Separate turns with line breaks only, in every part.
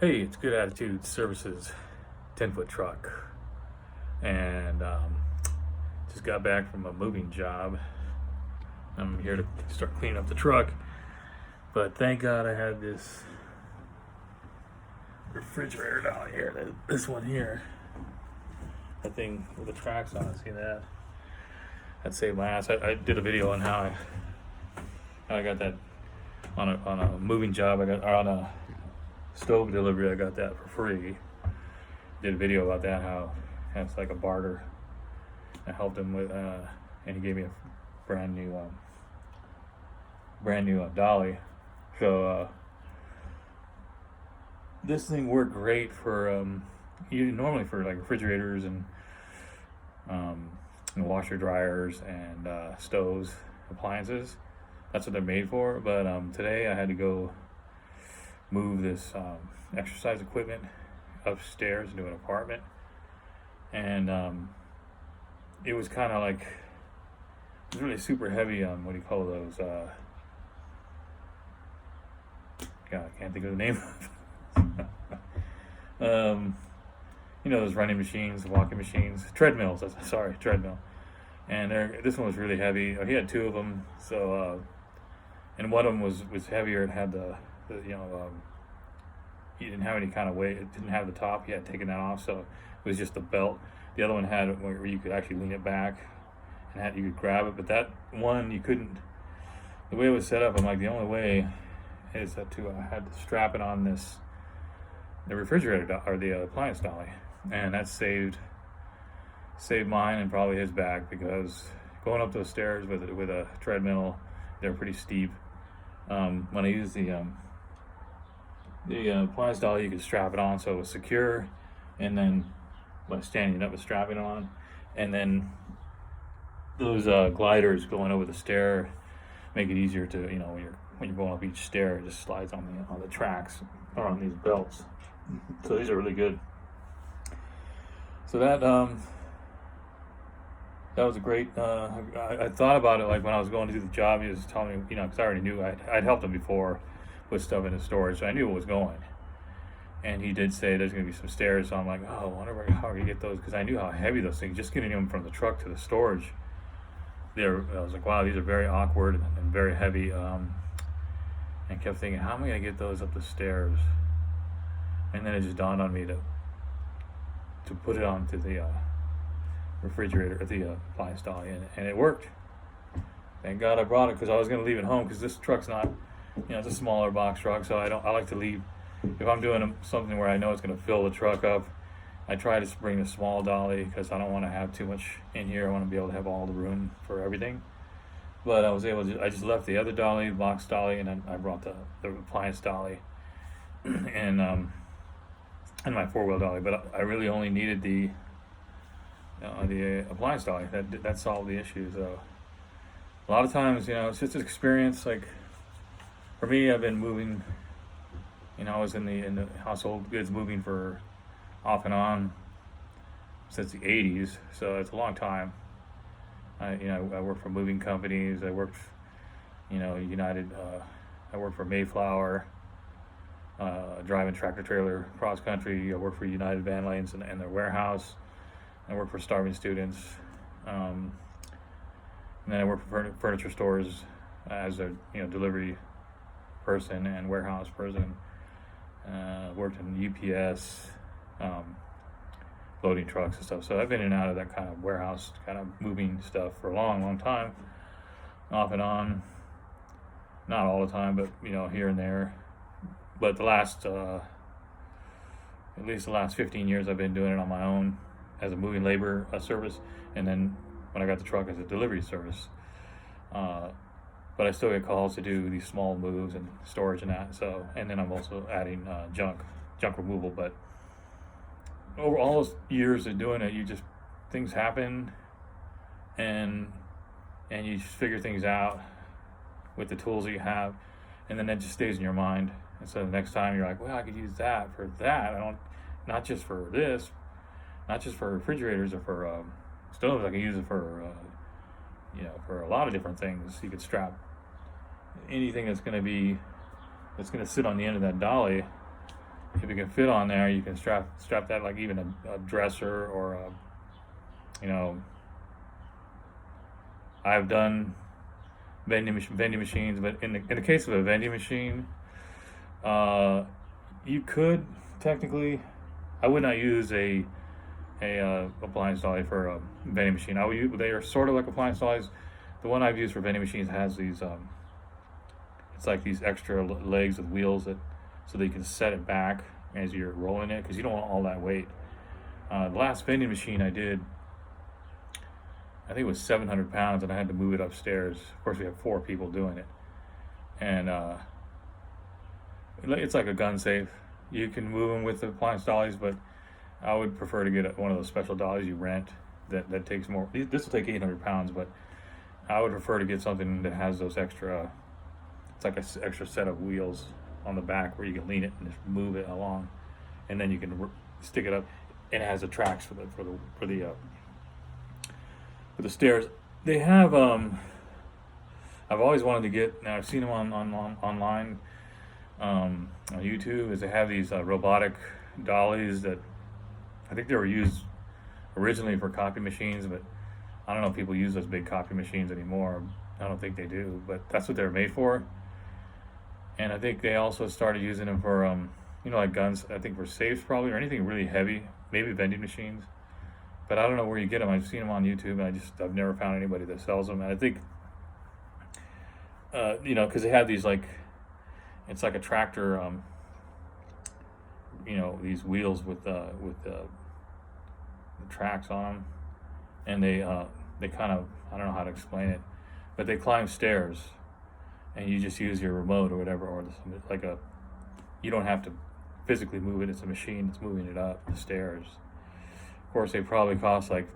Hey, it's Good Attitude Services 10-foot truck. And just got back from a moving job. I'm here to start cleaning up the truck. But thank God I had this refrigerator down here. This one here. That thing with the tracks on it. See that? That saved my ass. I did a video on how I got that on a moving job. I got on a stove delivery. I got that for free. Did a video about that, how it's like a barter. I helped him with, and he gave me a brand new dolly. So this thing worked great for normally for like refrigerators and washer dryers and stoves, appliances. That's what they're made for. But today I had to go move this exercise equipment upstairs into an apartment, and it was kind of like, it was really super heavy on, what do you call those, God, I can't think of the name. Those running machines, walking machines, treadmills, treadmill. And this one was really heavy. He had two of them, so and one of them was heavier. It had he didn't have any kind of weight. It didn't have the top. He had taken that off, so it was just the belt. The other one had where you could actually lean it back and you could grab it. But that one you couldn't. The way it was set up, I'm like, the only way is that I had to strap it on the refrigerator or the appliance dolly, and that saved mine and probably his back, because going up those stairs with a treadmill, they're pretty steep. When I used the appliance dolly, you could strap it on so it was secure, and then by standing it up and strapping it on, and then those gliders going over the stair make it easier to, when you're going up each stair, it just slides on the tracks or on these belts. So these are really good. So that was a great. I thought about it, like when I was going to do the job. He was telling me, because I already knew I'd helped him before with stuff in the storage, so I knew it was going. And he did say there's going to be some stairs, so I'm like, oh, I wonder how we're going to get those, because I knew how heavy those things. Just getting them from the truck to the storage, I was like, wow, these are very awkward and very heavy. And kept thinking, how am I going to get those up the stairs? And then it just dawned on me to put it onto the refrigerator at the appliance dolly, and it worked. Thank God I brought it, because I was going to leave it home, because this truck's not, it's a smaller box truck, so I like to leave, if I'm doing something where I know it's going to fill the truck up, I try to bring a small dolly, because I don't want to have too much in here. I want to be able to have all the room for everything. But I just left the other dolly, box dolly, and then I brought the appliance dolly and my four-wheel dolly. But I really only needed the appliance dolly. That solved the issue. So a lot of times, it's just an experience. Like for me, I've been moving. I was in the household goods moving for off and on since the 80s. So it's a long time. I worked for moving companies. I worked, United. I worked for Mayflower, driving tractor trailer cross country. I worked for United Van Lanes and their warehouse. I worked for starving students. And then I worked for furniture stores as a delivery person and warehouse person. Worked in UPS. Loading trucks and stuff. So I've been in and out of that kind of warehouse, kind of moving stuff for a long, long time, off and on. Not all the time, but here and there. But at least the last 15 years, I've been doing it on my own as a moving labor service, and then when I got the truck, as a delivery service. But I still get calls to do these small moves and storage and that. So, and then I'm also adding junk removal, but over all those years of doing it, things happen, and you just figure things out with the tools that you have, and then that just stays in your mind. And so the next time you're like, well, I could use that for that. Not just for this, not just for refrigerators or for stoves. I can use it for for a lot of different things. You could strap anything that's going to sit on the end of that dolly if it can fit on there, you can strap that like even a dresser or a, you know, I've done vending machines, but in the case of a vending machine, you could technically, I would not use a appliance dolly for a vending machine. I would use, they are sort of like appliance dollies. The one I've used for vending machines has these it's like these extra legs with wheels that so that you can set it back as you're rolling it because you don't want all that weight. The last vending machine I did, I think it was 700 pounds, and I had to move it upstairs. Of course, we have 4 people doing it, and it's like a gun safe. You can move them with the appliance dollies, but I would prefer to get one of those special dollies you rent that takes more. This will take 800 pounds, but I would prefer to get something that has those extra. It's like an extra set of wheels on the back where you can lean it and just move it along, and then you can stick it up, and it has the tracks for the stairs. They have I've always wanted to get. Now I've seen them online on YouTube. Is they have these robotic dollies that I think they were used originally for copy machines, but I don't know if people use those big copy machines anymore. I don't think they do, but that's what they're made for. And I think they also started using them for, like guns, I think for safes probably, or anything really heavy, maybe vending machines. But I don't know where you get them. I've seen them on YouTube, and I've never found anybody that sells them. And I think, because they have these it's like a tractor, these wheels with the tracks on them, and they kind of, I don't know how to explain it, but they climb stairs, and you just use your remote or whatever, or you don't have to physically move it. It's a machine that's moving it up the stairs. Of course, they probably cost like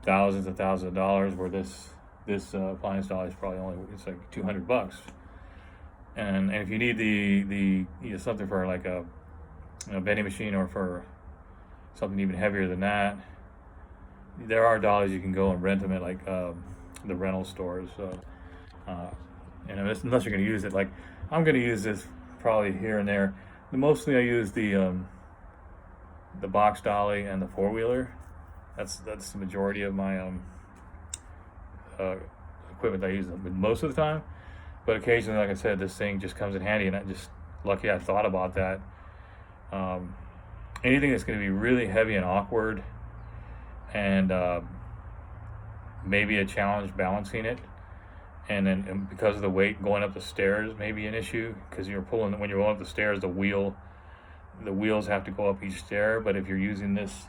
thousands and thousands of dollars, where this appliance dolly is probably it's like $200. And if you need the something for like a vending machine, or for something even heavier than that, there are dollies you can go and rent them at like the rental stores. Unless you're going to use it, like I'm going to use this probably here and there. Mostly I use the box dolly and the 4-wheeler. That's the majority of my equipment I use most of the time. But occasionally, like I said, this thing just comes in handy, and I'm just lucky I thought about that. Anything that's going to be really heavy and awkward, and maybe a challenge balancing it, and because of the weight going up the stairs may be an issue, because when you're going up the stairs, the wheels have to go up each stair. But if you're using this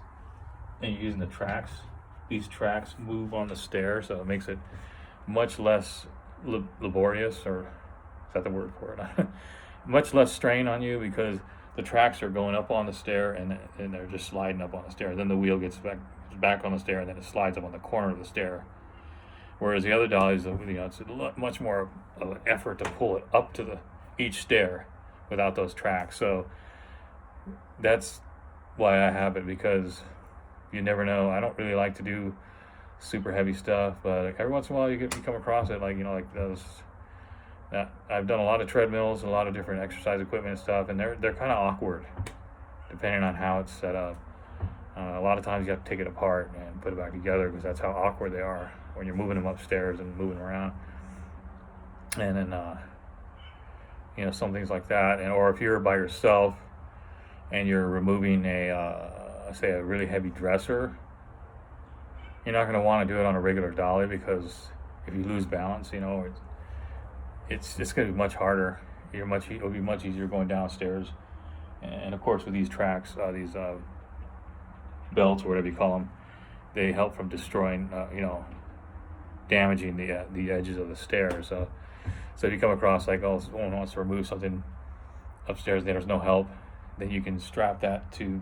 and you're using the tracks, these tracks move on the stair, so it makes it much less laborious, or is that the word for it? Much less strain on you, because the tracks are going up on the stair, and they're just sliding up on the stair. Then the wheel gets back on the stair, and then it slides up on the corner of the stair. Whereas the other dollies, it's much more of an effort to pull it up to each stair without those tracks. So that's why I have it, because you never know. I don't really like to do super heavy stuff, but every once in a while you come across it, like those. I've done a lot of treadmills, a lot of different exercise equipment and stuff, and they're kind of awkward depending on how it's set up. A lot of times you have to take it apart and put it back together, because that's how awkward they are when you're moving them upstairs and moving around. And then some things like that, or if you're by yourself and you're removing a really heavy dresser, you're not going to want to do it on a regular dolly, because if you lose balance, it's going to be much harder. It'll be much easier going downstairs. And of course, with these tracks, these belts or whatever you call them, they help from destroying, damaging the edges of the stairs. So if you come across someone wants to remove something upstairs, there's no help, then you can strap that to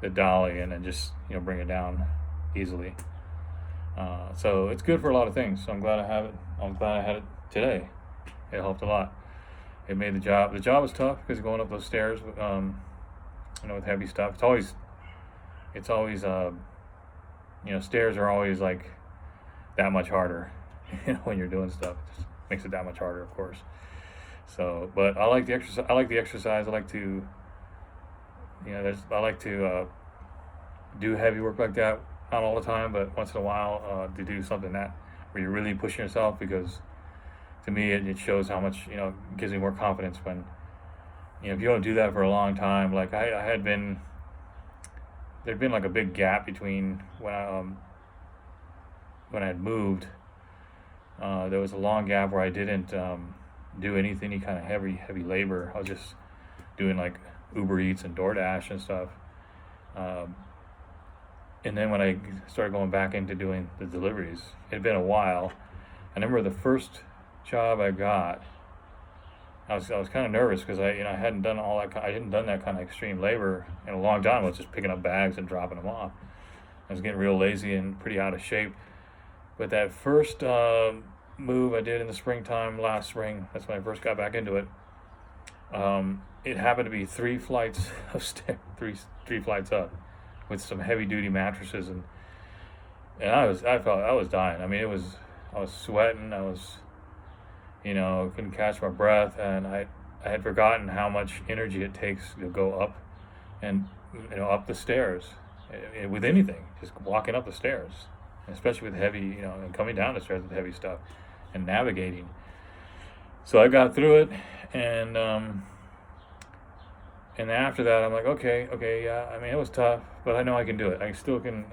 the dolly, and then just bring it down easily. So it's good for a lot of things. So I'm glad I have it. I'm glad I had it today. It helped a lot. It made the job was tough, because going up those stairs, with heavy stuff, it's always stairs are always like that much harder. When you're doing stuff, it just makes it that much harder, of course. So, but I like the exercise. I like the exercise. I like to, I like to do heavy work like that. Not all the time, but once in a while, to do something that where you're really pushing yourself. Because to me, it shows how much, gives me more confidence when, if you don't do that for a long time. Like I had been, there'd been like a big gap between when I had moved. There was a long gap where I didn't do any kind of heavy labor. I was just doing like Uber Eats and DoorDash and stuff. And then when I started going back into doing the deliveries, it had been a while. I remember the first job I got, I was kind of nervous because I hadn't done all that. I hadn't done that kind of extreme labor in a long time. I was just picking up bags and dropping them off. I was getting real lazy and pretty out of shape. But that first move I did in the springtime last spring, that's when I first got back into it. It happened to be 3 flights of stairs, three flights up, with some heavy duty mattresses, and I felt I was dying. I mean, I was sweating. I was, couldn't catch my breath, and I had forgotten how much energy it takes to go up and up the stairs with anything, just walking up the stairs, especially with heavy, and coming down the stairs with heavy stuff and navigating. So I got through it, and after that, I'm like, okay, yeah. I mean, it was tough, but I know I can do it. I still can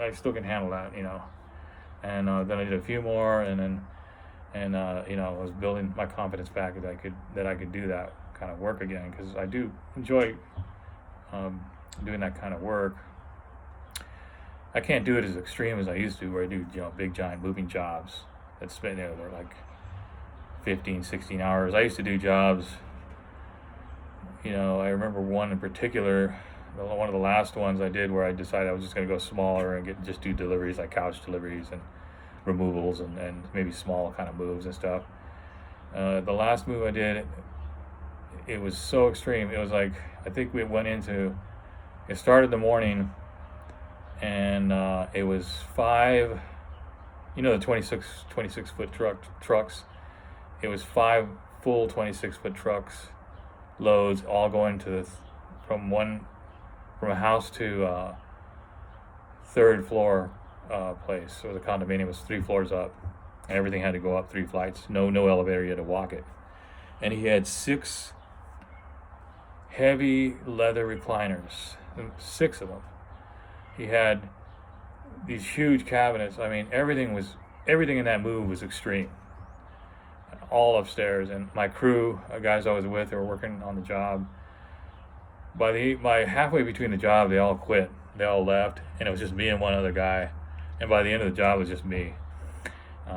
handle that, And then I did a few more, and I was building my confidence back that I could do that kind of work again, because I do enjoy doing that kind of work. I can't do it as extreme as I used to, where I do big giant moving jobs that spend they're like 15, 16 hours. I used to do jobs. I remember one in particular, one of the last ones I did, where I decided I was just going to go smaller and just do deliveries, like couch deliveries and removals and maybe small kind of moves and stuff. The last move I did, it was so extreme. It was like, I think it started in the morning, and it was 5, the 26 foot trucks. It was 5 full 26-foot trucks, loads, all going from a house to third floor place. So the condominium was 3 floors up, and everything had to go up 3 flights. No elevator, you had to walk it. And he had 6 heavy leather recliners, 6 of them. He had these huge cabinets. I mean, everything in that move was extreme. All upstairs, and my crew, guys I was with, they were working on the job. By halfway between the job, they all quit. They all left, and it was just me and one other guy. And by the end of the job, it was just me.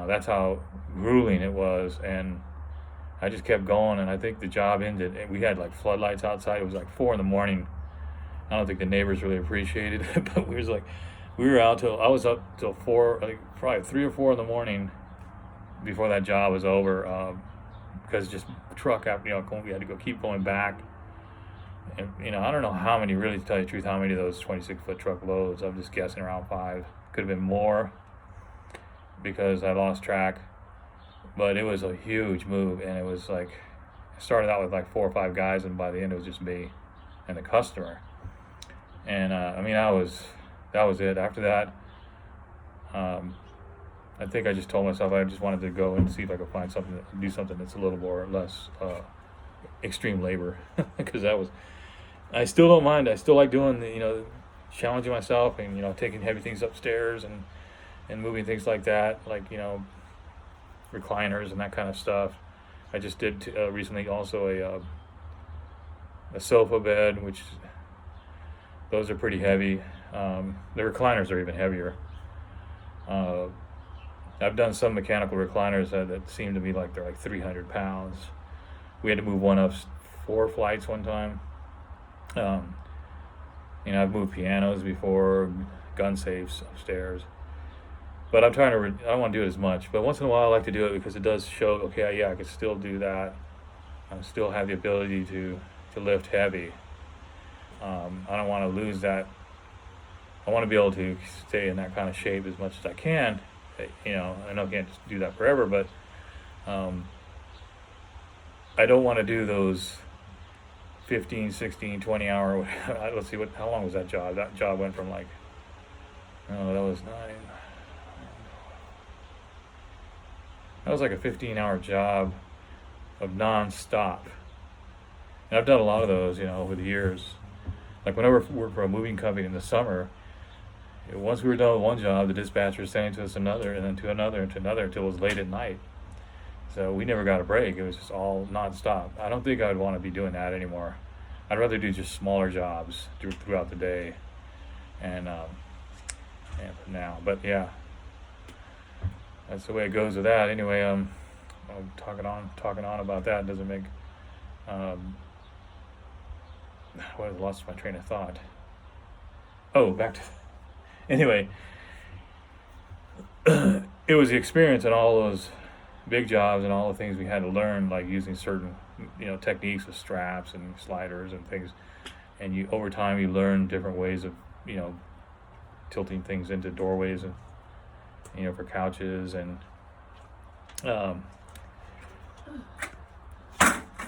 That's how grueling it was, and I just kept going. And I think the job ended. And we had like floodlights outside. It was like 4 a.m. I don't think the neighbors really appreciated it, but we were out till I was up till 4, I think probably 3 or 4 in the morning before that job was over, because just truck after we had to keep going back, and I don't know how many, really, to tell you the truth, how many of those 26-foot truck loads. I'm just guessing around 5. Could have been more because I lost track, but it was a huge move, and it was like, I started out with like 4 or 5 guys, and by the end it was just me and the customer. And that was it. After that, I think I just told myself I just wanted to go and see if I could find do something that's a little more less extreme labor, because I still don't mind. I still like doing challenging myself and taking heavy things upstairs and moving things like that, like recliners and that kind of stuff. I just did recently also a sofa bed, which those are pretty heavy. The recliners are even heavier. I've done some mechanical recliners that seem to be like they're like 300 pounds. We had to move one up 4 flights one time. I've moved pianos before, gun safes upstairs. But I'm trying to, I don't want to do it as much. But once in a while I like to do it because it does show, okay, yeah, I could still do that. I still have the ability to lift heavy. I don't want to lose that. I want to be able to stay in that kind of shape as much as I can. I know I can't just do that forever, but I don't want to do those 15, 16, 20 hour. Let's see, how long was that job? That job went from like, oh, that was nine. That was like a 15-hour job of non-stop. And I've done a lot of those, over the years. Like when I worked for a moving company in the summer, once we were done with one job, the dispatcher was sending to us another, and then to another, and to another, until it was late at night. So we never got a break. It was just all non-stop. I don't think I would want to be doing that anymore. I'd rather do just smaller jobs throughout the day, and for now. But yeah, that's the way it goes with that. Anyway, I'm talking on about that. It doesn't make. I lost my train of thought. Oh, back to. Anyway, it was the experience and all those big jobs and all the things we had to learn, like using certain techniques with straps and sliders and things. And you over time you learn different ways of tilting things into doorways and for couches and